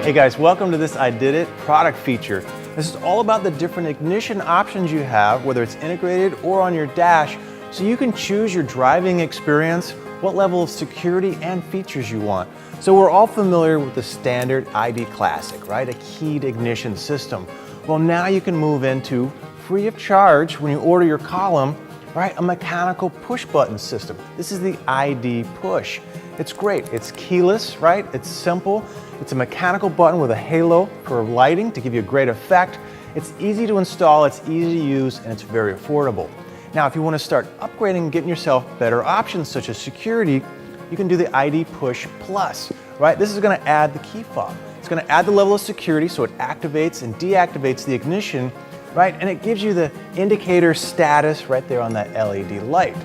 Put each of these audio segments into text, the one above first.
Hey guys, welcome to this I Did It product feature. This is all about the different ignition options you have, whether it's integrated or on your dash, so you can choose your driving experience, what level of security and features you want. So we're all familiar with the standard ID Classic, right? A keyed ignition system. Well, now you can move into, free of charge when you order your column, right? A mechanical push button system. This is the ID Push. It's great. It's keyless, right? It's simple. It's a mechanical button with a halo for lighting to give you a great effect. It's easy to install, it's easy to use, and it's very affordable. Now, if you want to start upgrading and getting yourself better options such as security, you can do the ID Push Plus, right? This is going to add the key fob. It's going to add the level of security so it activates and deactivates the ignition, right? And it gives you the indicator status right there on that LED light.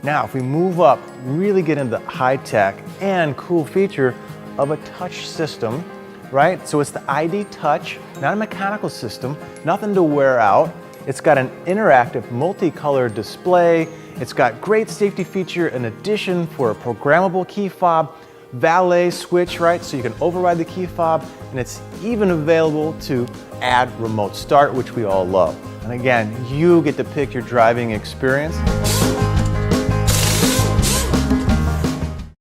Now, if we move up, really get into the high-tech and cool feature of a touch system, right? So it's the ID Touch, not a mechanical system, nothing to wear out. It's got an interactive multicolored display. It's got great safety feature in addition for a programmable key fob, valet switch, right? So you can override the key fob, and it's even available to add remote start, which we all love. And again, you get to pick your driving experience.